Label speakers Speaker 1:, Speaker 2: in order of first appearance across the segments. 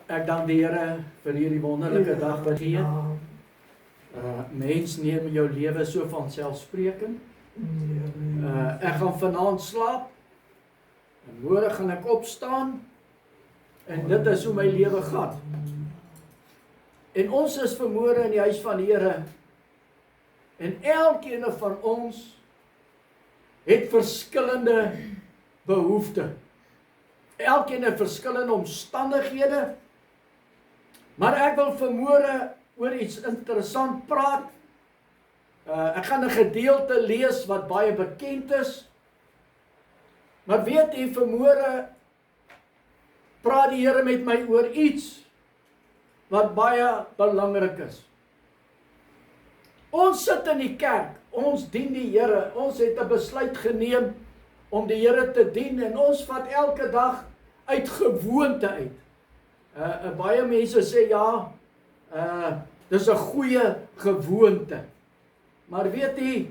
Speaker 1: Ek dank die Here vir hierdie wonderlike dag wat gee. Mens neem jou lewe so van selfspreekend. Ek gaan vanaand slaap. En môre gaan ek opstaan. En dit is hoe my lewe gaan. En ons is vanmôre in die huis van die Here. En elkeen van ons het verskillende behoeftes. Elkeen het verskillende omstandighede. Maar ek wil vanmôre oor iets interessant praat. Ek gaan 'n gedeelte lees wat baie bekend is. Maar weet jy, vanmôre praat die Here met my oor iets wat baie belangrik is. Ons sit in die kerk, ons dien die Here, ons het 'n besluit geneem om die Here te dien en ons vat elke dag uit gewoonte uit. Baie mense sê ja, dis 'n goeie gewoonte. Maar weet jy,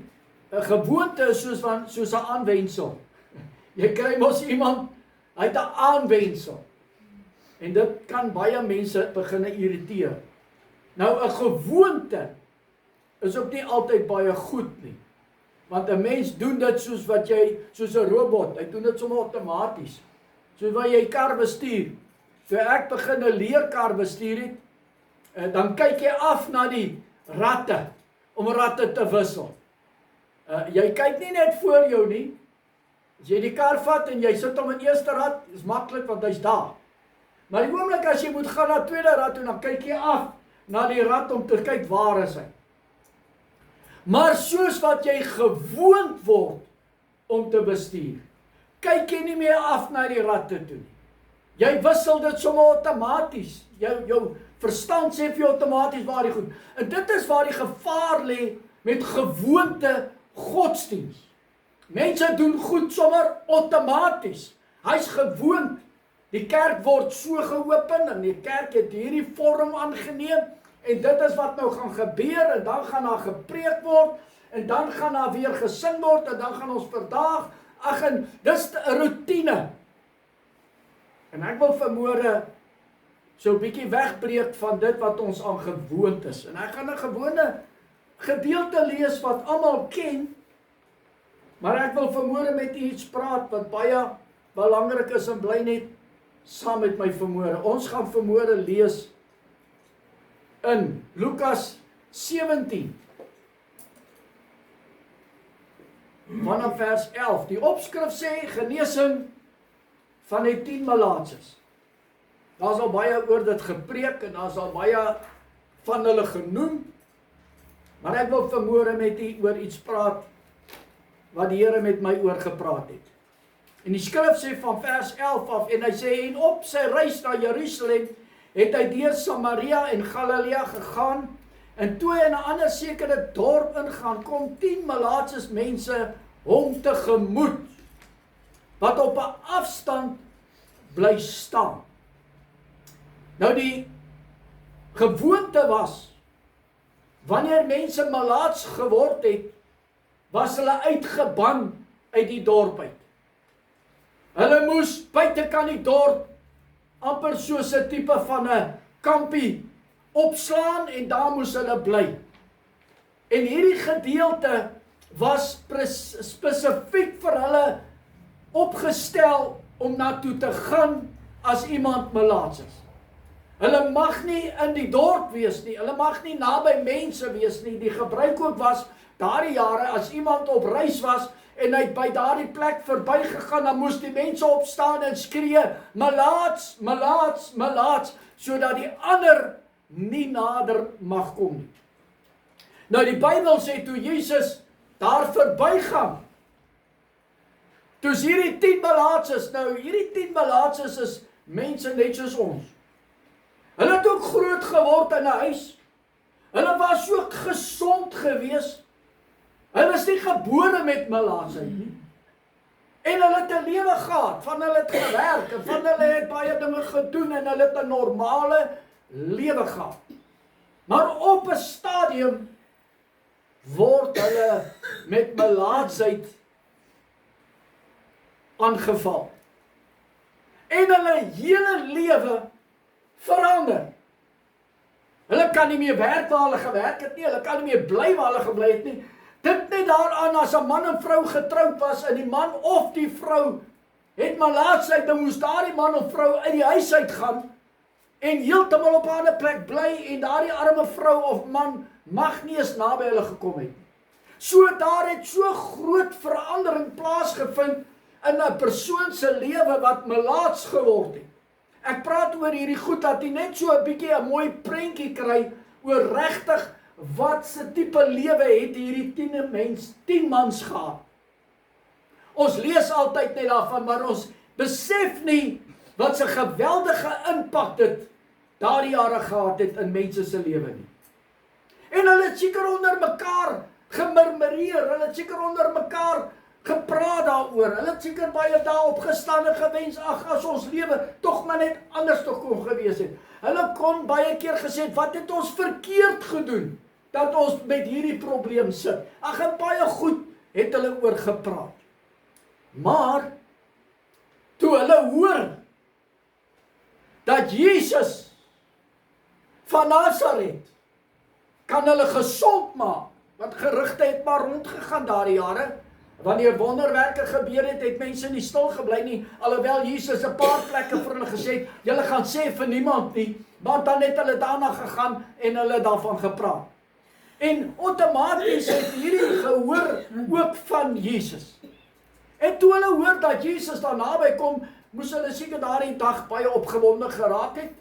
Speaker 1: 'n gewoonte is soos 'n aanwensel. Jy kry mos iemand, hy het 'n aanwensel. En dit kan baie mense begin irriteer. Nou 'n gewoonte is ook nie altyd baie goed nie. Want 'n mens doen dit soos 'n robot, hy doen dit sommer outomaties. Soos waar jy kar bestuur. So ek begin 'n leerkar bestuur het, dan kyk jy af na die ratte, om ratte te wissel. Jy kyk nie net voor jou nie. As jy die kar vat en jy sit hom in eerste rad, is maklik want hy's daar. Maar die oomblik as jy moet gaan na tweede rad toe, dan kyk jy af na die rad om te kyk waar is hy. Maar soos wat jy gewoond word om te bestuur, kyk jy nie meer af na die ratte toe nie. Jy wissel dit sommer outomaties. Jou verstand sê vir jou outomaties waar die goed. En dit is waar die gevaar lê met gewoonte godsdiens. Mense doen goed sommer outomaties. Hy's gewoond. Die kerk word so geopen en die kerk het hierdie vorm aangeneem en dit is wat nou gaan gebeur en dan gaan daar gepreek word en dan gaan daar weer gesing word en dan gaan ons verdaag. Ag, en dis 'n roetine. En ek wil vanmôre so 'n bietjie wegbreek van dit wat ons aan gewoond is. En ek gaan 'n gewone gedeelte lees wat almal ken. Maar ek wil vanmôre met u iets praat wat baie belangrik is en bly net saam met my vanmôre. Ons gaan vanmôre lees in Lukas 17 vanaf vers 11. Die opskrif sê genesing van die 10 malaatses. Daar's al baie oor dit gepreek en daar's al baie van hulle genoem. Maar ek wil vanmôre met u oor iets praat wat die Here met my oor gepraat het. En die skrif sê van vers 11 af en hy sê en op sy reis na Jerusalem het hy deur Samaria en Galilea gegaan en toe hy in 'n ander sekere dorp ingaan, kom 10 malaatses mense hom tegemoet wat op 'n afstand bly staan. Nou die gewoonte was, wanneer mense malaats geword het, was hulle uitgeban uit die dorp uit. Hulle moes buitekant die dorp amper soos 'n tipe van 'n kampie opslaan en daar moes hulle bly. En hierdie gedeelte was spesifiek vir hulle opgestel om na toe te gaan as iemand malaats is. Hulle mag nie in die dorp wees nie, hulle mag nie naby mense wees nie. Die gebruik ook was, daardie jare, as iemand op reis was en hy het by daardie plek verbygegaan, dan moes die mense opstaan en skree, malaats, malaats, malaats, sodat die ander nie nader mag kom nie. Nou die Bybel sê, toe Jesus daar verbygaan, toe's hierdie 10 malaatses, nou hierdie 10 malaatses is mense net soos ons. Hulle het ook groot geword in 'n huis. Hulle was ook gesond gewees. Hulle is nie gebore met malaatsheid nie. En hulle het 'n lewe gehad, van hulle het gewerk, en van hulle het baie dinge gedoen, en hulle het 'n normale lewe gehad. Maar op 'n stadium word hulle met malaatsheid aangeval. En hulle hele lewe verander. Hulle kan nie meer werk waar hulle gewerk het nie, hulle kan nie meer bly waar hulle gebly het nie. Dink net daaraan as 'n man en vrou getroud was en die man of die vrou het malaatsheid, dan moes daardie man of vrou uit die huis uit gaan en heeltemal op 'n ander plek bly en daardie arme vrou of man mag nie eens naby hulle gekom het nie. So daar het so groot verandering plaasgevind in 'n persoon se lewe wat malaats geword het. Ek praat oor hierdie goed dat jy net so 'n bietjie 'n mooi prentjie kry oor regtig wat se tipe lewe het hierdie 10 mans gehad. Ons lees altyd net daarvan, maar ons besef nie wat se geweldige impak dit daardie jare gehad het in mense se lewe nie. En hulle het seker onder mekaar gemurmureer, hulle het seker onder mekaar gepraat daaroor, hulle het seker baie daarop gestaan en gewens, ag, as ons lewe tog maar net anders te kon gewees het. Hulle kon baie keer gesê, wat het ons verkeerd gedoen, dat ons met hierdie probleem sit. Ag, en baie goed het hulle oor gepraat. Maar, toe hulle hoor, dat Jesus van Nasaret kan hulle gesond maak, want gerugte het maar rondgegaan daardie jare, wanneer wonderwerke gebeur het, het mense nie stil gebly nie, alhoewel Jesus 'n paar plekke vir hulle gesê het, julle gaan sê vir niemand nie, maar dan het hulle daarna gegaan en hulle daarvan gepraat. En outomaties het hierdie gehoor ook van Jesus. En toe hulle hoor dat Jesus daar naby kom, moes hulle seker daardie dag baie opgewonde geraak het,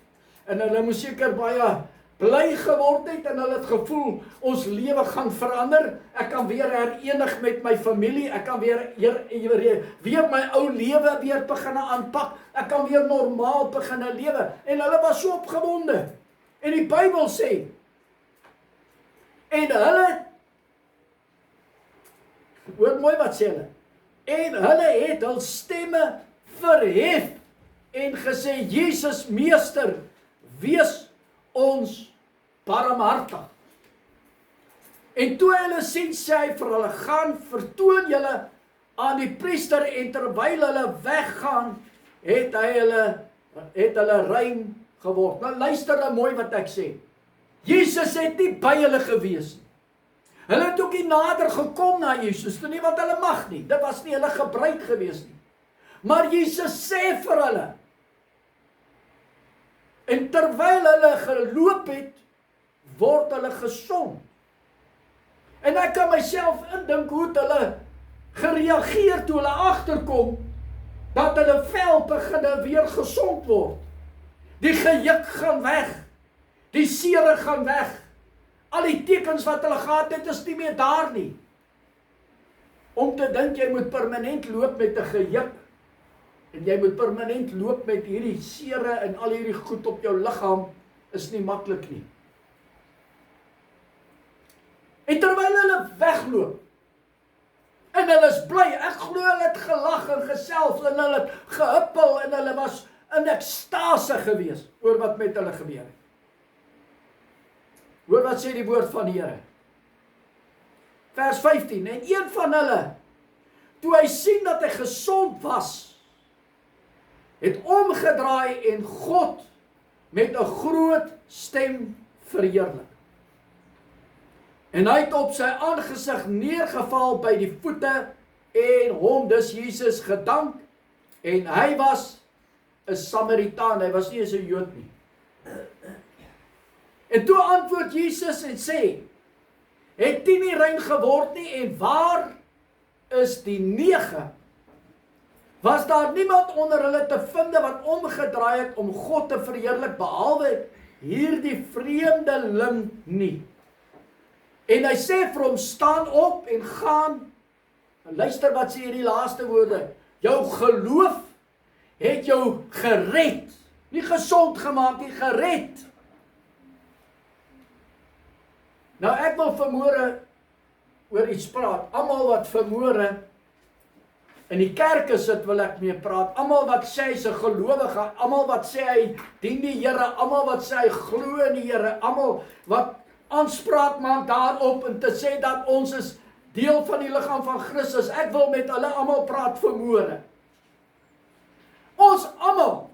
Speaker 1: en hulle moes seker baie bly geword het, en hulle het gevoel, ons lewe gaan verander, ek kan weer herenig met my familie, ek kan weer my ou lewe weer begin aanpak, ek kan weer normaal begin lewe, en hulle was so opgewonde, en die Bybel sê, en hulle, hoor mooi wat sê hulle, en hulle het hul stemme verhef, en gesê, Jesus Meester, wees ons barmhartig. En toe hulle sien, sê hy vir hulle, gaan vertoon julle aan die priester, en terwyl hulle weggaan, het hulle rein geword. Nou luister nou mooi wat ek sê. Jesus het nie by hulle gewees nie. Hulle het ook nie nader gekom na Jesus toe nie, want hulle mag nie. Dit was nie hulle gebruik gewees nie. Maar Jesus sê vir hulle, en terwyl hulle geloop het, word hulle gesond. En ek kan myself indink hoe het hulle gereageer toe hulle agterkom, dat hulle vel begin weer gesond word. Die gejuk gaan weg, die sere gaan weg, al die tekens wat hulle gehad het, is nie meer daar nie. Om te dink jy moet permanent loop met 'n gejuk, en jy moet permanent loop met hierdie sere en al hierdie goed op jou liggaam, is nie maklik nie. En terwyl hulle wegloop, en hulle is bly, ek glo hulle het gelag en gesels, en hulle het gehuppel, en hulle was in ekstase gewees, oor wat met hulle gebeur het. Hoor wat sê die woord van die Here. Vers 15, en een van hulle, toe hy sien dat hy gesond was, het omgedraai en God met 'n groot stem verheerlik. En hy het op sy aangesig neergeval by die voete en hom, dus Jesus, gedank, en hy was 'n Samaritaan, hy was nie eens 'n Jood nie. En toe antwoord Jesus en sê, het 10 nie rein geword nie, en waar is die 9? Was daar niemand onder hulle te vind wat omgedraai het om God te verheerlik, behalwe hierdie vreemdeling nie? En hy sê vir hom, staan op en gaan, en luister wat sê hierdie laaste woorde, jou geloof het jou gered, nie gesond gemaak, nie gered. Nou ek wil vanmôre oor iets praat, almal wat vanmôre in die kerke sit, wil ek mee praat, almal wat sê hy's 'n gelowige, almal wat sê hy dien die Here, almal wat sê hy glo in die Here, almal wat aanspraak maak daarop en te sê dat ons is deel van die liggaam van Christus. Ek wil met hulle almal praat vanmôre. Ons almal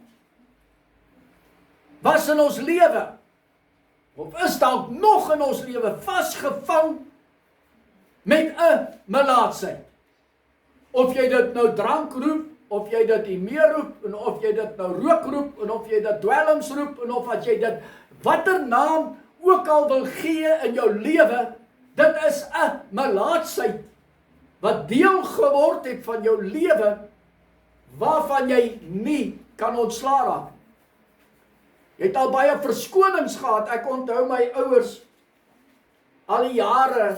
Speaker 1: was in ons lewe, of is dalk nog in ons lewe, vasgevang met 'n melaatsheid. Of jy dit nou drank roep, of jy dit meer roep, en of jy dit nou rook roep, en of jy dit dwelms roep, en of wat jy dit, watter naam ook al wil gee in jou lewe, dit is 'n melaatsheid, wat deel geword het van jou lewe, waarvan jy nie kan ontslaa raak. Jy het al baie verskonings gehad. Ek onthou my ouers, al die jare,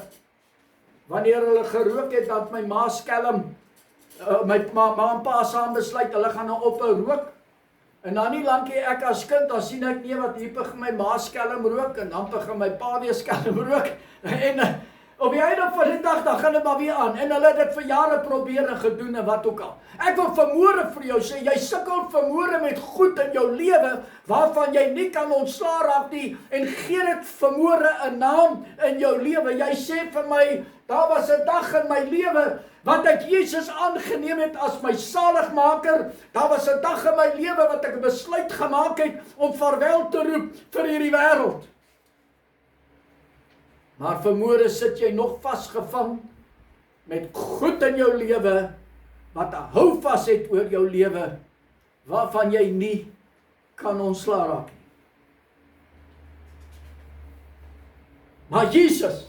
Speaker 1: wanneer hulle gerook het, dat my ma skelm, my ma en pa saam besluit, hulle gaan nou ophou rook. En dan nie lank ek as kind, dan sien ek nie wat hier begin my ma skelm rook, en dan begin my pa weer skelm rook, en op die einde van die dag, dan gaan dit maar weer aan, en hulle het dit vir jare probeer en gedoen, en wat ook al. Ek wil vanmôre vir jou sê, jy sukkel vanmôre met goed in jou lewe, waarvan jy nie kan ontslaa raak nie, en gee dit vanmôre 'n naam in jou lewe. Jy sê vir my, daar was 'n dag in my lewe, wat ek Jesus aangeneem het as my saligmaker. Daar was 'n dag in my lewe wat ek 'n besluit gemaak het om vaarwel te roep vir hierdie wêreld. Maar vanmôre sit jy nog vasgevang met goed in jou lewe, wat 'n houvas het oor jou lewe, waarvan jy nie kan ontslaa raak nie. Maar Jesus,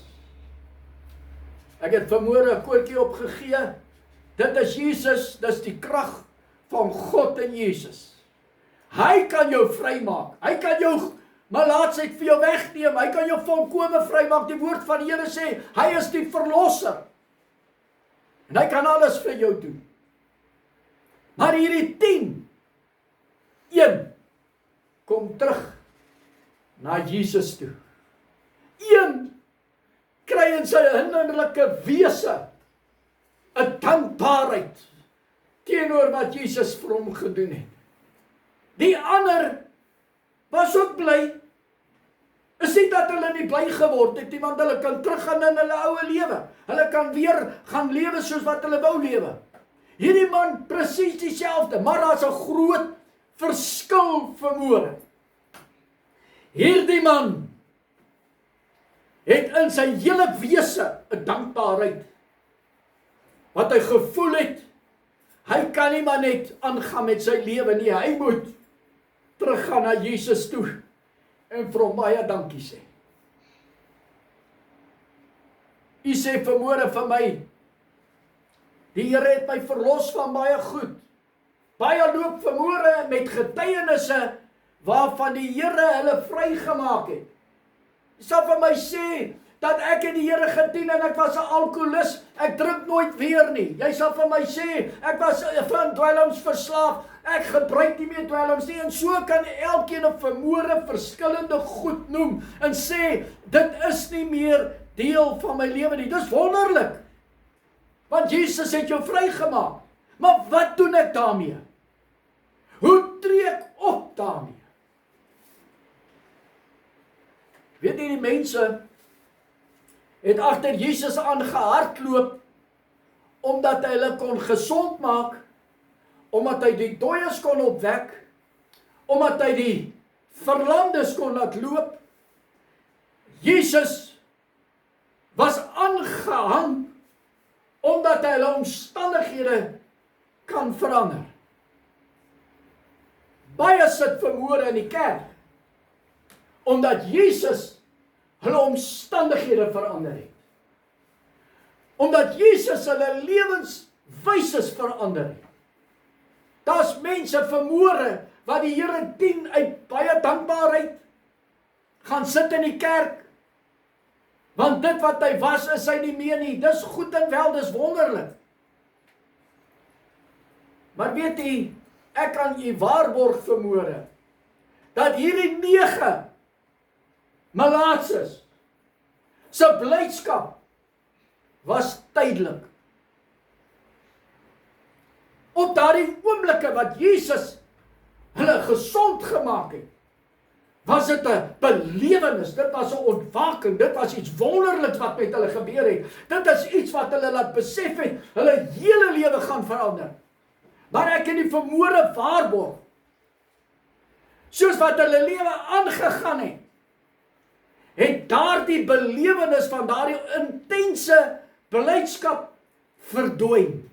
Speaker 1: ek het vanmôre 'n koortjie opgegee, dit is Jesus, dis die krag van God in Jesus. Hy kan jou vrymaak, hy kan jou melaatsheid vir jou wegneem, hy kan jou volkome vrymaak. Die woord van die Here sê, hy is die verlosser, en hy kan alles vir jou doen. Maar hierdie 10, een, kom terug na Jesus toe. Een, kry in sy innerlike wese 'n dankbaarheid teenoor wat Jesus vir hom gedoen het. Die ander was ook bly. Is nie dat hulle nie bly geword het nie, want hulle kan teruggaan in hulle ou lewe. Hulle kan weer gaan lewe soos wat hulle wou lewe. Hierdie man presies dieselfde, maar daar's 'n groot verskil vanmôre. Hierdie man het in sy hele wese 'n dankbaarheid, wat hy gevoel het, hy kan nie maar net aangaan met sy lewe nie, hy moet teruggaan na Jesus toe, en vir hom baie dankie sê. U sê vanmôre vir my, die Here het my verlos van baie goed. Baie loop vanmôre met getuienisse, waarvan die Here hulle vrygemaak het. Jy sal vir my sê, dat ek het die Here gedien en ek was 'n alkoholist, ek drink nooit weer nie. Jy sal vir my sê, ek was van dwelms verslaaf, ek gebruik nie meer dwelms nie, en so kan elkeen op vanmôre verskillende goed noem, en sê, dit is nie meer deel van my lewe nie. Dis wonderlik, want Jesus het jou vrygemaak. Maar wat doen ek daarmee? Hoe tree ek op daarmee? Weet jy, die mense het agter Jesus aangehardloop, omdat hy hulle kon gesond maak, omdat hy die dooies kon opwek, omdat hy die verlamdes kon laat loop. Jesus was aangehang, omdat hy hulle omstandighede kan verander. Baie sit vanmôre in die kerk, omdat Jesus hulle omstandighede verander het. Omdat Jesus hulle lewenswyses verander het. Daar's mense vanmôre wat die Here dien uit baie dankbaarheid, gaan sit in die kerk, want dit wat hy was, is hy nie meer nie. Dis goed en wel, dis wonderlik. Maar weet jy, ek kan u waarborg vanmôre, dat hierdie 9 melaatses se blydskap was tydelik. Op daardie oomblikke wat Jesus hulle gesond gemaak het, was dit 'n belewenis, dit was 'n ontwaking, dit was iets wonderliks wat met hulle gebeur het. Dit is iets wat hulle laat besef het, hulle hele lewe gaan verander. Maar ek het die vermoere waarborg, soos wat hulle lewe aangegaan het daardie belewenis van daardie intense blydskap verdwyn.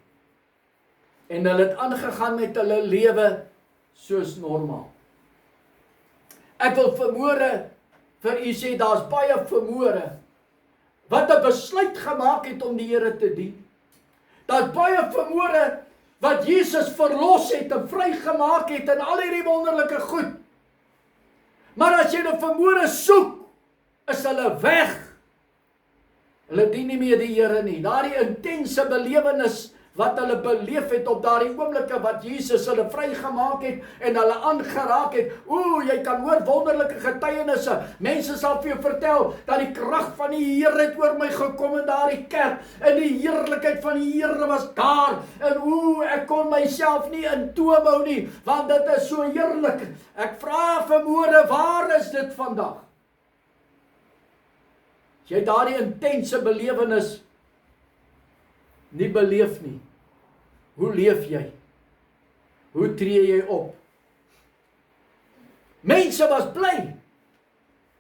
Speaker 1: En hulle het aangegaan met hulle lewe soos normaal. Ek wil vanmôre vir u sê, daar's baie vanmôre wat 'n besluit gemaak het om die Here te dien. Daar's baie vanmôre wat Jesus verlos het en vrygemaak het en al hierdie wonderlike goed. Maar as jy hulle vanmôre soek, is hulle weg. Hulle dien nie meer die Here nie. Daardie intense belewenis wat hulle beleef het op daardie oomblikke wat Jesus hulle vrygemaak het en hulle aangeraak het. Jy kan hoor wonderlike getuienisse. Mense sal vir jou vertel dat die krag van die Here het oor my gekom in daardie kerk en die heerlikheid van die Here was daar en ek kon myself nie in toom hou nie, want dit is so heerlik. Ek vra vanmôre, waar is dit vandag? As jy daardie intense belewenis nie beleef nie, hoe leef jy? Hoe tree jy op? Mense was bly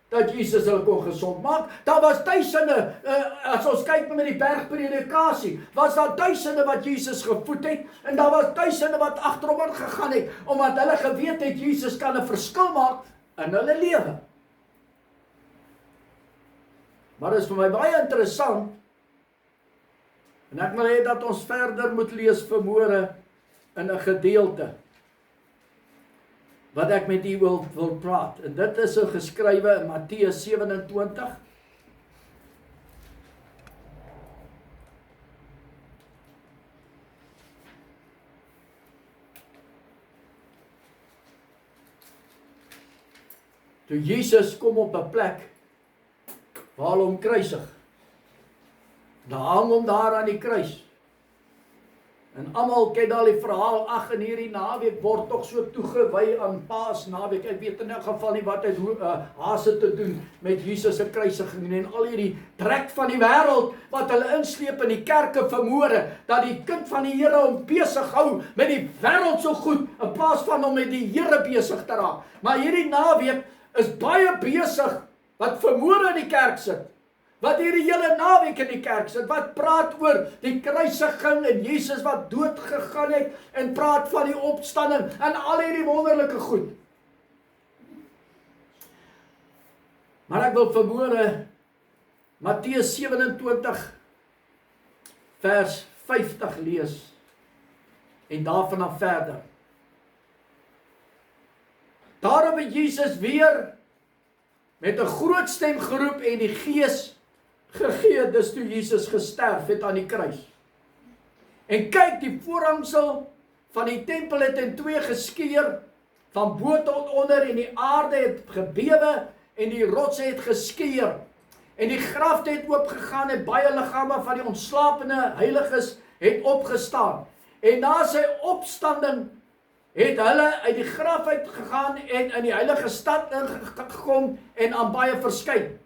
Speaker 1: dat Jesus hulle kon gesond maak. Daar was duisende, as ons kyk met die bergpredikasie, was daar duisende wat Jesus gevoed het, en daar was duisende wat agterom gegaan het, omdat hulle geweet het, Jesus kan 'n verskil maak in hulle lewe. Maar dit is vir my baie interessant, en ek wil hê dat ons verder moet lees vanmôre in 'n gedeelte wat ek met u wil praat. En dit is geskrywe in Matteus 27. Toe Jesus kom op 'n plek waar hulle hom kruisig. Dan hang hom daar aan die kruis. En almal ken al die verhaal, in hierdie naweek word tog so toegewy aan Paasnaweek. Ek weet in 'n geval nie wat het Hase te doen met Jesus se kruisiging en al hierdie trek van die wêreld wat hulle insleep in die kerke vanmôre, dat die kind van die Here hom besig hou met die wêreld so goed in plaas van om met die Here besig te raak. Maar hierdie naweek is baie besig wat vanmôre in die kerk sit. Wat hierdie hele naweek in die kerk sit, wat praat oor die kruisiging en Jesus wat dood gegaan het en praat van die opstanding en al hierdie wonderlike goed. Maar ek wil vanmôre Matteus 27 vers 50 lees en daarvan af verder. Daarom het Jesus weer met 'n groot stem geroep en die Gees gegee, dis toe Jesus gesterf het aan die kruis. En kyk, die voorhangsel van die tempel het in twee geskeur, van bo tot onder, en die aarde het gebewe en die rotse het geskeur. En die graf het oopgegaan en baie liggame van die ontslapene heiliges het opgestaan. En na sy opstanding het hulle uit die graf uitgegaan en in die heilige stad ingekom en aan baie verskyn.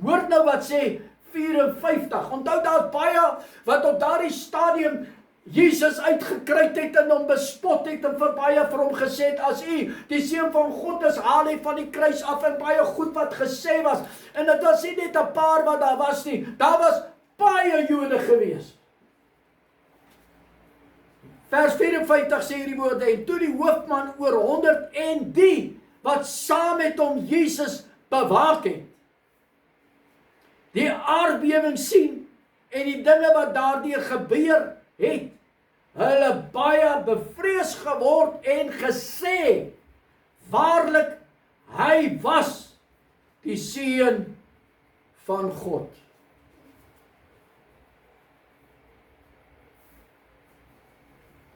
Speaker 1: Hoor nou wat sê 54. Onthou daar's baie wat op daardie stadium Jesus uitgekruit het en hom bespot het en vir baie vir hom gesê het, as u die seun van God is, haal hy van die kruis af, en baie goed wat gesê was. En dit was nie net 'n paar wat daar was nie. Daar was baie Jode gewees. Vers 54 sê hierdie woorde, en toe die hoofman oor 100 en die wat saam met hom Jesus bewaak het, die aardbewing sien en die dinge wat daardeur gebeur het, hulle baie bevrees geword en gesê, waarlik, hy was die seun van God.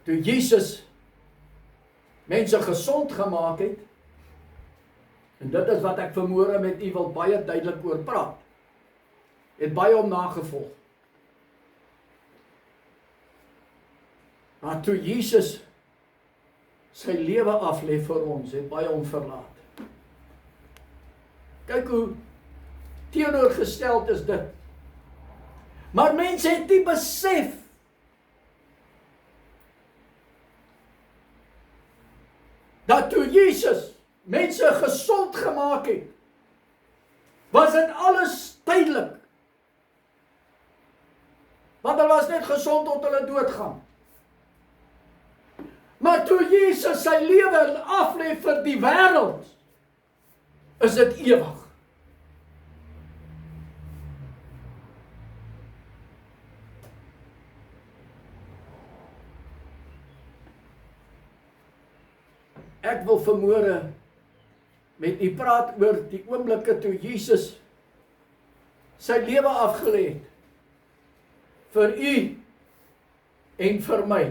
Speaker 1: Toe Jesus mense gesond gemaak het, en dit is wat ek vanmôre met u wil baie duidelik oor praat, het baie hom nagevolg. Maar toe Jesus sy lewe aflê vir ons, het baie hom verlaat. Kyk hoe teenoorgesteld is dit. Maar mense het nie besef dat toe Jesus mense gesond gemaak het, was dit alles tydelik. Want hulle was net gesond tot hulle doodgaan. Maar toe Jesus sy lewe aflê vir die wêreld, is dit ewig. Ek wil vanmôre met u praat oor die oomblikke toe Jesus sy lewe afgelê het vir u en vir my.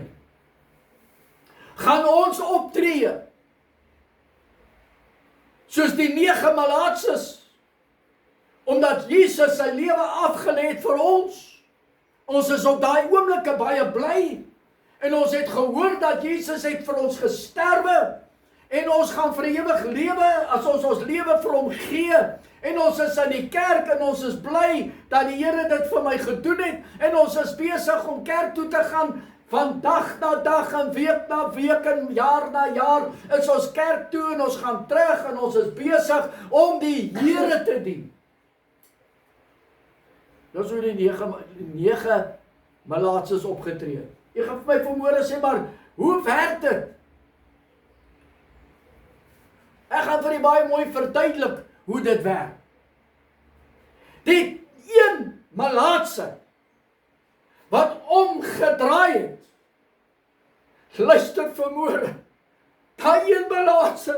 Speaker 1: Gaan ons optree soos die 9 Malaatses, omdat Jesus sy lewe afgelê het vir ons. Ons is op daai oomblikke baie bly en ons het gehoor dat Jesus het vir ons gesterwe en ons gaan vir ewig lewe as ons lewe vir hom gee. En ons is in die kerk en ons is bly dat die Here dit vir my gedoen het en ons is besig om kerk toe te gaan van dag na dag en week na week en jaar na jaar is ons kerk toe en ons gaan terug en ons is besig om die Here te dien. Dis hoe die 9 Malaatses opgetree het. Jy gaan vir my vanmôre sê, maar hoe werk dit? Ek gaan vir u baie mooi verduidelik hoe dit werk. Die een Malaatse wat omgedraai het, luister vanmôre, daai een Malaatse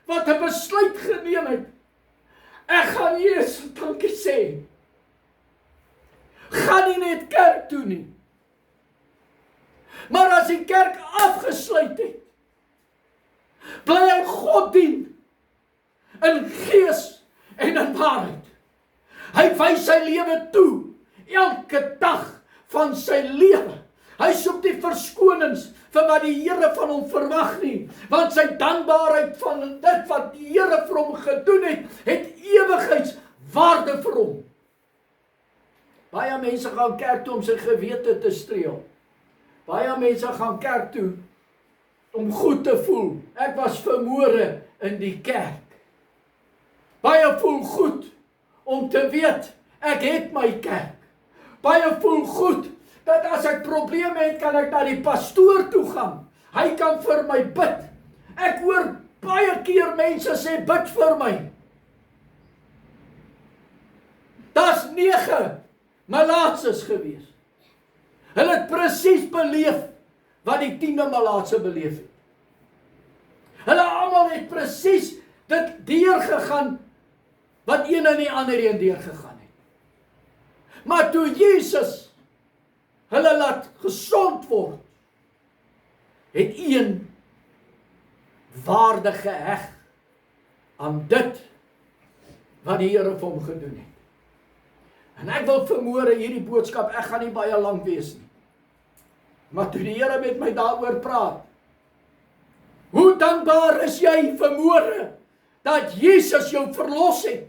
Speaker 1: wat 'n besluit geneem het, ek gaan Jesus dankie sê, gaan nie net kerk toe nie, maar as die kerk afgesluit het, bly hy God dien, in gees en in waarheid. Hy wys sy lewe toe, elke dag van sy lewe. Hy soek die verskonings vir wat die Here van hom verwag nie, want sy dankbaarheid van dit wat die Here vir hom gedoen het ewigheidswaarde vir hom. Baie mense gaan kerk toe om sy gewete te streel. Baie mense gaan kerk toe om goed te voel. Ek was vanmôre in die kerk. Baie voel goed om te weet, ek het my kerk. Baie voel goed, dat as ek probleme het, kan ek na die pastoor toe gaan. Hy kan vir my bid. Ek hoor baie keer mense sê, bid vir my. Daar's 9 Malaatses gewees. Hulle het presies beleef wat die 10de Malaatse beleef het. Hulle almal het presies dit deurgegaan wat een en die ander een deurgegaan het. Maar toe Jesus hulle laat gesond word, het een waarde geheg aan dit wat die Here vir hom gedoen het. En ek wil vanmôre hierdie boodskap, ek gaan nie baie lank wees nie. Maar toe die Here met my daaroor praat, hoe dankbaar is jy vanmôre dat Jesus jou verlos het,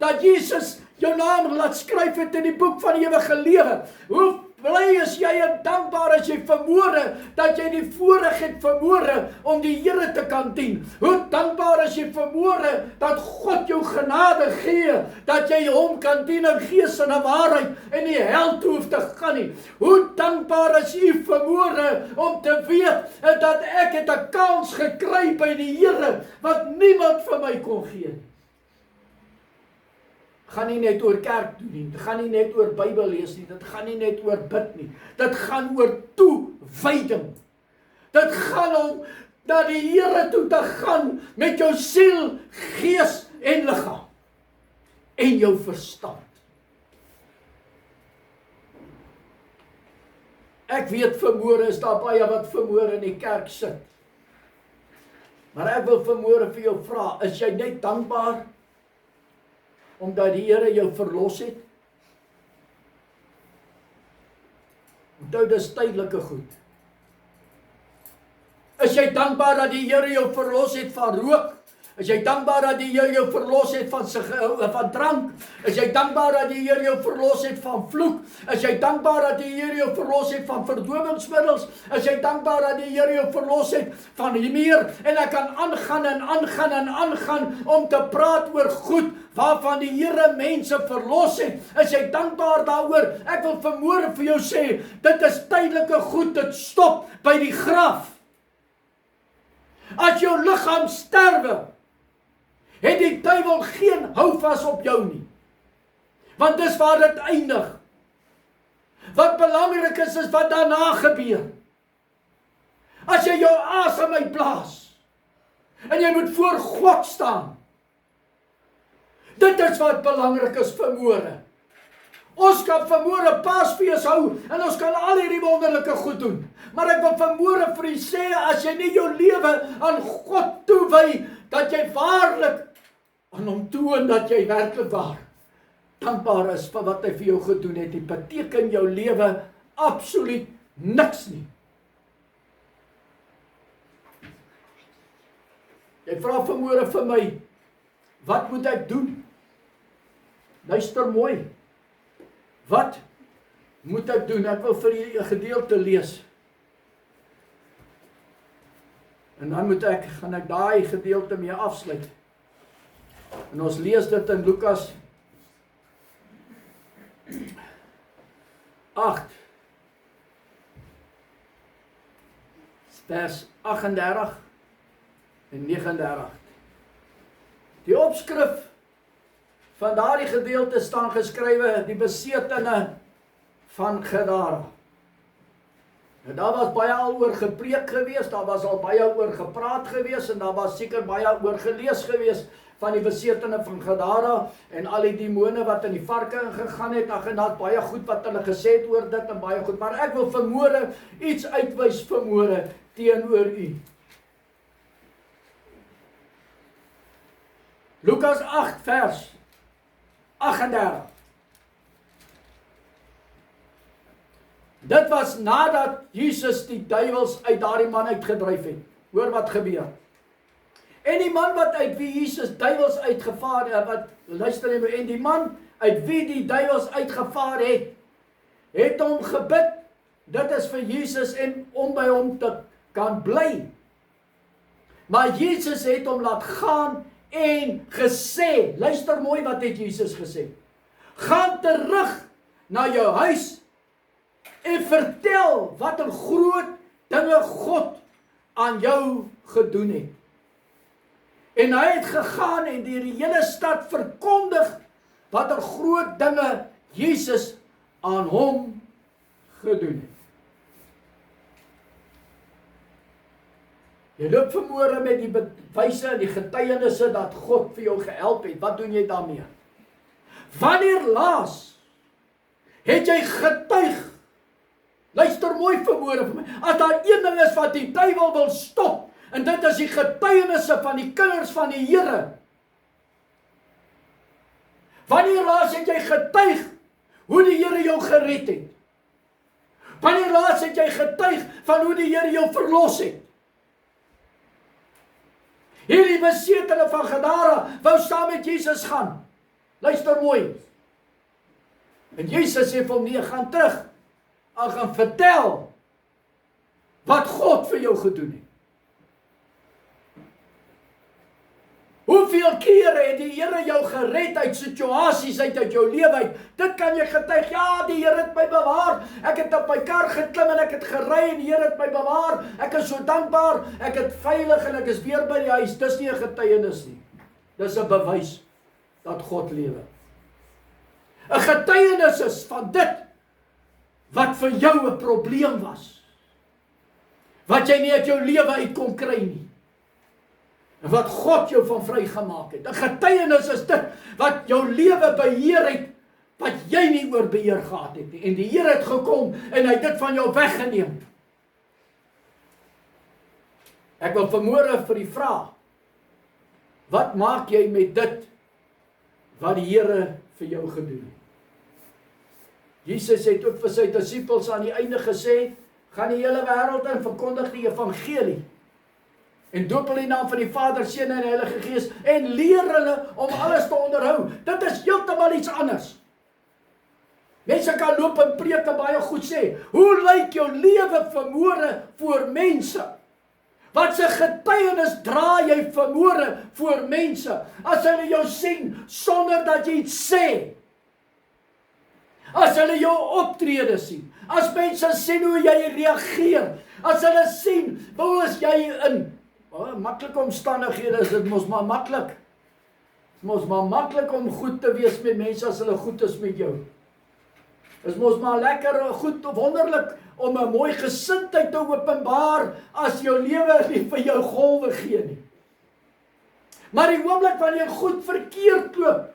Speaker 1: dat Jesus jou naam laat skryf het in die boek van die ewige lewe. Hoe bly is jy en dankbaar as jy vanmôre, dat jy die voorreg het vanmôre om die Here te kan dien. Hoe dankbaar is jy vanmôre dat God jou genade gee, dat jy hom kan dien in gees en in waarheid en nie hel toe hoef te gaan nie. Hoe dankbaar is jy vanmôre om te weet dat ek het 'n kans gekry by die Here wat niemand vir my kon gee nie. Gaan nie net oor kerk doen nie, dit gaan nie net oor Bybel lees nie, dit gaan nie net oor bid nie, dit gaan oor toewyding. Dit gaan om na die Here toe te gaan met jou siel, gees en liggaam en jou verstand. Ek weet vanmôre is daar baie wat vanmôre in die kerk sit. Maar ek wil vanmôre vir jou vra, is jy net dankbaar omdat die Here jou verlos het? Onthou, dis tydelike goed. Is jy dankbaar dat die Here jou verlos het van rook? Is jy dankbaar dat die Here jou verlos het van drank? Is jy dankbaar dat die Here jou verlos het van vloek? Is jy dankbaar dat die Here jou verlos het van verdowingsmiddels? Is jy dankbaar dat die Here jou verlos het van meer? En ek kan aangaan en aangaan en aangaan om te praat oor goed waarvan die Here mense verlos het. Is jy dankbaar daaroor? Ek wil vanmôre vir jou sê, dit is tydelike goed, dit stop by die graf. As jou liggaam sterwe, het die duiwel geen houvas op jou nie. Want dis waar dit eindig. Wat belangrik is wat daarna gebeur. As jy jou asem uitblaas, en jy moet voor God staan, dit is wat belangrik is vanmôre. Ons kan vanmôre Paasfees hou, en ons kan al hierdie wonderlike goed doen. Maar ek wil vanmôre vir u sê, as jy nie jou lewe aan God toewy, dat jy waarlik aan hom toon dat jy werklik waar dankbaar is vir wat hy vir jou gedoen het. Dit beteken jou lewe absoluut niks nie. Jy vra vanmôre vir my, wat moet ek doen? Luister mooi. Wat moet ek doen? Ek wil vir julle 'n gedeelte lees. En dan gaan ek daai gedeelte mee afsluit. En ons lees dit in Lukas 8 vers 38 en 39. Die opskrif van daardie gedeelte staan geskrywe, die besetene van Gadara. En daar was baie al oor gepreek gewees, daar was al baie oor gepraat gewees, en daar was seker baie oor gelees gewees van die besetene van Gadara, en al die demone wat in die varke ingegaan het, en daar's baie goed wat hulle gesê het oor dit, en baie goed, maar ek wil vanmôre iets uitwys vanmôre teenoor u. Lukas 8 vers 38. Dit was nadat Jesus die duiwels uit daardie man uitgedryf het. Hoor wat gebeur. En die man wat uit wie Jesus duiwels uitgevaar het, en die man uit wie die duiwels uitgevaar het hom gebid. Dit is vir Jesus en om by hom te kan bly. Maar Jesus het hom laat gaan en gesê, luister mooi wat het Jesus gesê. Gaan terug na jou huis en vertel wat 'n groot dinge God aan jou gedoen het. En hy het gegaan en deur die hele stad verkondig wat 'n groot dinge Jesus aan hom gedoen het. Jy loop vanmôre met die bewyse en die getuienisse dat God vir jou gehelp het. Wat doen jy daarmee? Wanneer laas het jy getuig? Luister mooi vanmôre vir my. As daar een ding is wat die duiwel wil stop, en dit is die getuienisse van die kinders van die Here. Wanneer laas het jy getuig hoe die Here jou gered het? Wanneer laas het jy getuig van hoe die Here jou verlos het? Hierdie besetene van Gadara wou saam met Jesus gaan. Luister mooi. En Jesus sê vir hom, nee, gaan terug. En gaan vertel wat God vir jou gedoen het. Hoeveel kere het die Here jou gered uit situasies, uit jou lewe uit? Dit kan jy getuig, ja, die Here het my bewaar. Ek het op my kar geklim en ek het gery en die Here het my bewaar. Ek is so dankbaar, ek het veilig en ek is weer by die huis. Dis nie 'n getuienis nie. Dis 'n bewys dat God lewe. 'n Getuienis is van dit wat vir jou 'n probleem was. Wat jy nie uit jou lewe uit kon kry nie. En wat God jou van vrygemaak het. 'n Getuienis is dit wat jou lewe beheer het, wat jy nie oor beheer gehad het nie. En die Here het gekom en hy het dit van jou weggeneem. Ek wil vanmôre vir u vra, wat maak jy met dit wat die Here vir jou gedoen het? Jesus het ook vir sy disippels aan die einde gesê, gaan die hele wêreld in, verkondig die evangelie. En doop hulle in die naam van die Vader, Seun en Heilige Gees en leer hulle om alles te onderhou. Dit is heeltemal iets anders. Mense kan loop en preek en baie goed sê, hoe lyk jou lewe vanmôre voor mense? Wat se getuienis dra jy vanmôre voor mense? As hulle jou sien sonder dat jy iets sê. As hulle jou optrede sien. As mense sien hoe jy reageer. As hulle sien, hoe is jy in maklike omstandighede, is dit mos maar maklik. Dit mos maar maklik om goed te wees met mense as hulle goed is met jou. Is mos maar lekker, goed, wonderlik om 'n mooi gesindheid te openbaar as jou lewe nie vir jou golwe gee nie. Maar die oomblik wanneer jy goed verkeerd loop,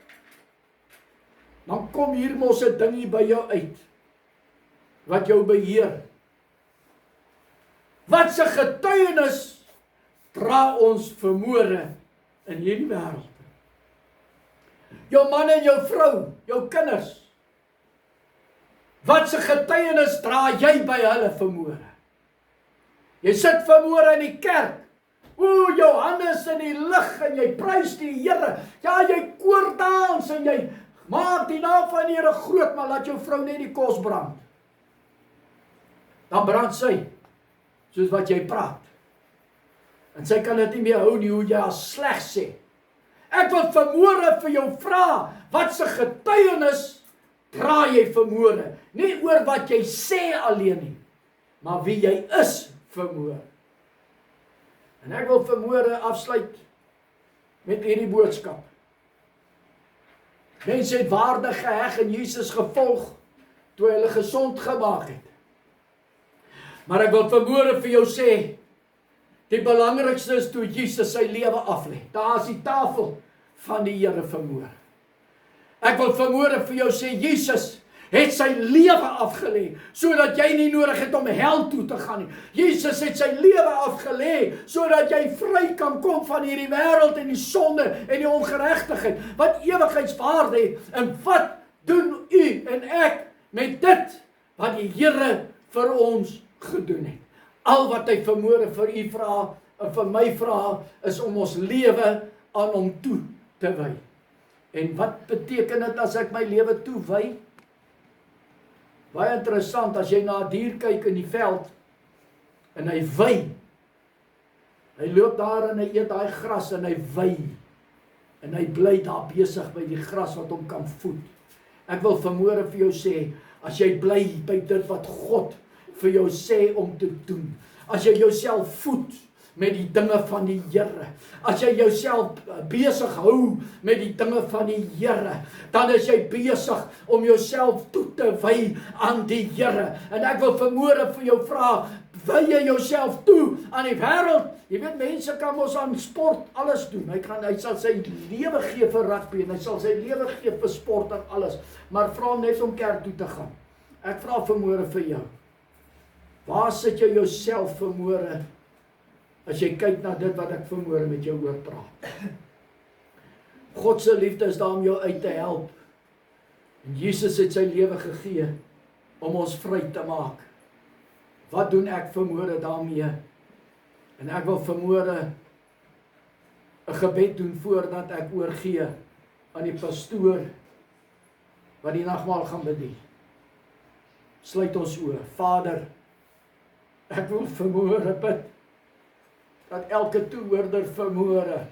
Speaker 1: dan kom hier mos 'n dingie by jou uit wat jou beheer. Wat se getuienis dra ons vanmôre in hierdie wêreld? Jou man en jou vrou, jou kinders. Wat se getuienis dra jy by hulle vanmôre? Jy sit vanmôre in die kerk. Jou hande is in die lug en jy prys die Here. Ja, jy koordans en jy maak die naam van die Here groot, maar laat jou vrou net die kos brand. Dan brand sy, soos wat jy praat. En sy kan dit nie meer hou nie hoe jy haar sleg sê. Ek wil vanmôre vir jou vra, wat se getuienis dra jy vanmôre? Nie oor wat jy sê alleen nie, maar wie jy is vanmôre. En ek wil vanmôre afsluit met hierdie boodskap. Mense het waarde geheg en Jesus gevolg toe hulle gesond gemaak het. Maar ek wil vanmôre vir jou sê, die belangrikste is toe Jesus sy lewe aflê. Daar is die tafel van die Here vanmôre. Ek wil vanmôre vir jou sê, Jesus het sy lewe afgelê, sodat jy nie nodig het om hel toe te gaan nie. Jesus het sy lewe afgelê, sodat jy vry kan kom van hierdie wêreld en die sonde en die ongeregtigheid, wat ewigheidswaarde het. En wat doen u en ek met dit wat die Here vir ons gedoen het? Al wat hy vanmôre vir u vra en vir my vra, is om ons lewe aan hom toe te wy. En wat beteken dit as ek my lewe toewy? Baie interessant, as jy na 'n dier kyk in die veld, en hy wy. Hy loop daar en hy eet daai gras en hy wy. En hy bly daar besig by die gras wat hom kan voed. Ek wil vanmôre vir jou sê, as jy bly by dit wat God vir jou sê om te doen, as jy jouself voed met die dinge van die Here, as jy jouself besig hou met die dinge van die Here, dan is jy besig om jouself toe te wy aan die Here. En ek wil vanmôre vir jou vra, wy jy jouself toe aan die wêreld? Jy weet, mense kan mos aan sport alles doen. Hy sal sy lewe gee vir rugby en hy sal sy lewe gee vir sport en alles, maar vra hom net om kerk toe te gaan. Ek vra vanmôre vir jou, waar sit jy jouself vanmôre? As jy kyk na dit wat ek vanmôre met jou oor praat. God se liefde is daar om jou uit te help. En Jesus het sy lewe gegee om ons vry te maak. Wat doen ek vanmôre daarmee? En ek wil vanmôre 'n gebed doen voordat ek oorgee aan die pastoor wat die nagmaal gaan bedien. Sluit ons oë. Vader, ek wil vanmôre bid dat elke toehoorder vanmôre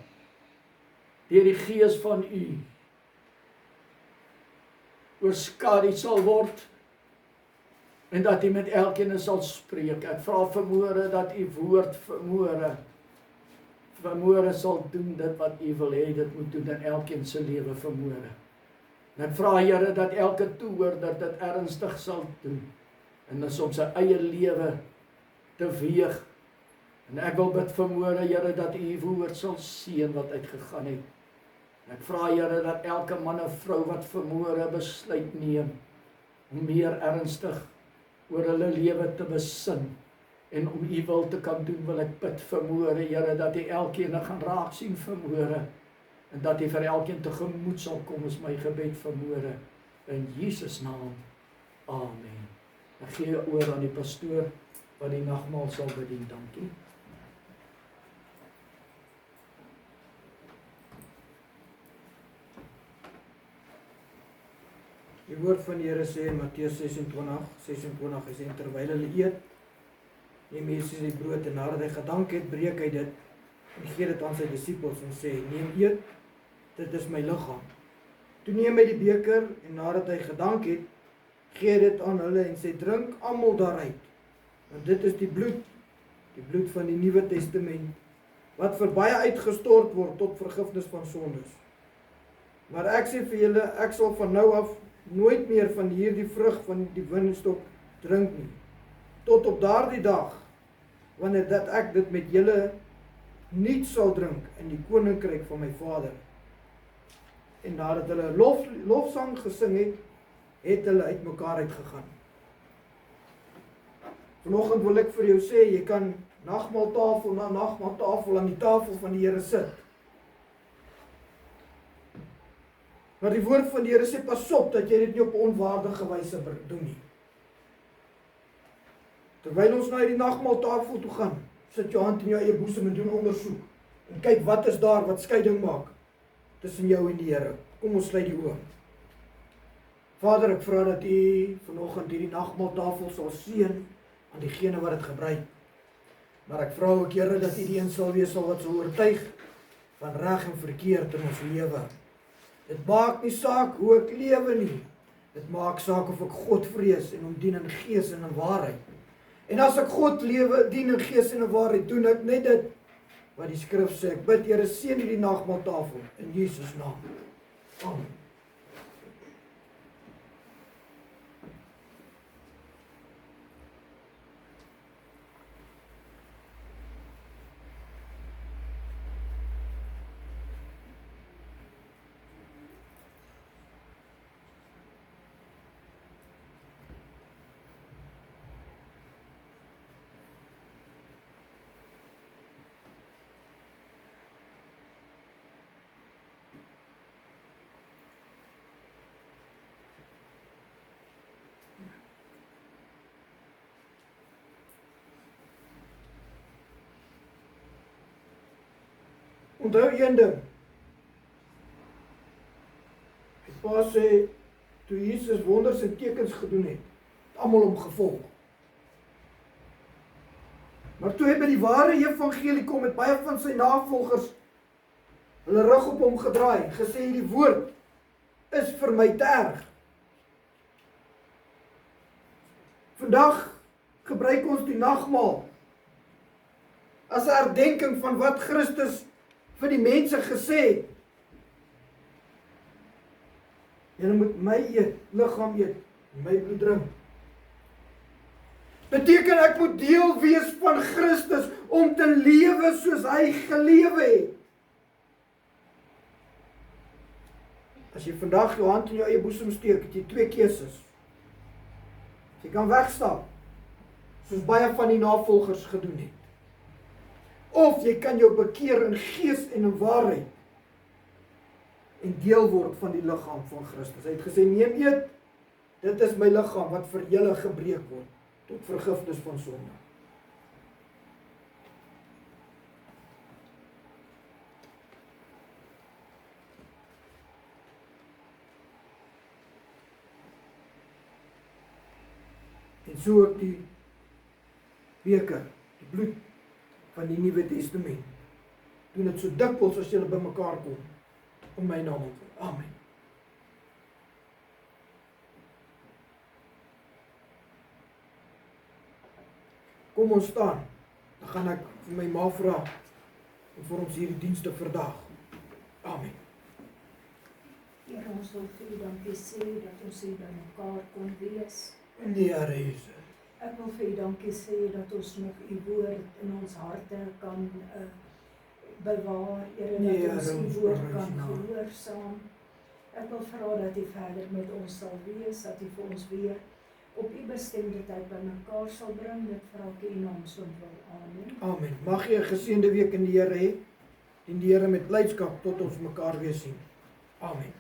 Speaker 1: deur die Gees van U oorskadu sal word en dat U met elkeen sal spreek. Ek vra vanmôre dat U woord vanmôre sal doen dit wat U wil hê dit moet doen in elkeen se lewe vanmôre. En ek vra Here dat elke toehoorder dit ernstig sal doen en is om sy eie lewe te weeg. En ek wil bid vanmôre, Here, dat U woord sal seën wat uitgegaan het. En ek vra, Here, dat elke man en vrou wat vanmôre besluit neem om meer ernstig oor hulle lewe te besin en om U wil te kan doen, wil ek bid vanmôre, Here, dat U elkeen gaan raak sien vanmôre en dat U vir elkeen tegemoet sal kom, is my gebed vanmôre in Jesus naam. Amen. Ek gee oor aan die pastoor wat die nagmaal sal bedien. Dankie. Die woord van die Here sê in Matteus 26, hy sê, terwyl hulle eet, neem Jesus die brood en nadat hy gedank het, breek hy dit en gee dit aan sy disippels en sê, neem eet, dit is my liggaam. Toe neem hy die beker en nadat hy gedank het, gee hy dit aan hulle en sê, drink almal daaruit, want dit is die bloed van die Nuwe Testament, wat vir baie uitgestort word tot vergifnis van sondes. Maar ek sê vir julle, ek sal van nou af nooit meer van hierdie vrug van die wingerdstok drink nie, tot op daardie dag, wanneer dat ek dit met julle niet sal drink in die koninkryk van my Vader. En nadat hulle lofsang gesing het hulle uit mekaar uitgegaan. Vanoggend wil ek vir jou sê, jy kan nagmaaltafel na nagmaaltafel aan die tafel van die Here sit. Maar die woord van die Here sê, pas op dat jy dit nie op 'n onwaardige wyse doen nie. Terwyl ons na die nagmaaltafel toe gaan, sit jou hand in jou eie boesem en doen ondersoek. En kyk wat is daar wat skeiding maak tussen jou en die Here. Kom ons sluit die oë. Vader, ek vra dat U vanoggend hierdie nagmaaltafel sal seën aan diegene wat dit gebruik. Maar ek vra ook, Here, dat U die een sal wees wat sal oortuig van reg en verkeerd in ons lewe. Dit maak nie saak hoe ek lewe nie. Dit maak saak of ek God vrees en hom dien in gees en in waarheid. En as ek God lewe, dien in gees en in waarheid, doen ek net dit wat die skrif sê. Ek bid, Here, seën hierdie nagmaaltafel in Jesus naam. Amen. Onthou een ding. Die Pa sê, toe Jesus wonders en tekens gedoen het, almal hom gevolg. Maar toe hy by die ware evangelie kom, het baie van sy navolgers hulle rug op hom gedraai, gesê die woord is vir my te erg. Vandag gebruik ons die nagmaal as 'n herdenking van wat Christus vir die mense gesê het. Julle moet my liggaam eet, my bloed drink. Beteken ek moet deel wees van Christus om te lewe soos hy gelewe het. As jy vandag jou hand in jou eie boesem steek, het jy twee keuses. Jy kan wegstap, soos baie van die navolgers gedoen het. Of jy kan jou bekeer in gees en in waarheid en deel word van die liggaam van Christus. Hy het gesê, neem eet, dit is my liggaam wat vir julle gebreek word tot vergifnis van sonde. En so ook die beker, die bloed van die Nuwe Testament. Doen dit so dikwels as julle bymekaar kom, om my naam te. Amen. Kom ons staan, dan gaan ek vir my ma vra, en vir ons hierdie dienste verdag. Amen.
Speaker 2: Here, ons wil vir U dankie sê, dat ons hier by mekaar kon wees.
Speaker 1: In die Here Jesus.
Speaker 2: Ek wil vir U dankie sê, dat ons nog U woord in ons harte kan bewaar, Here, dat ons U woord kan gehoorsaam. Ek wil vra dat U verder met ons sal wees, dat U vir ons weer op U bestemde tyd by mekaar sal bring. Dit vra ek U naam so wil. Amen.
Speaker 1: Amen. Mag jy 'n geseënde week in die Here hê, en die Here met blydskap tot ons mekaar weer sien. Amen.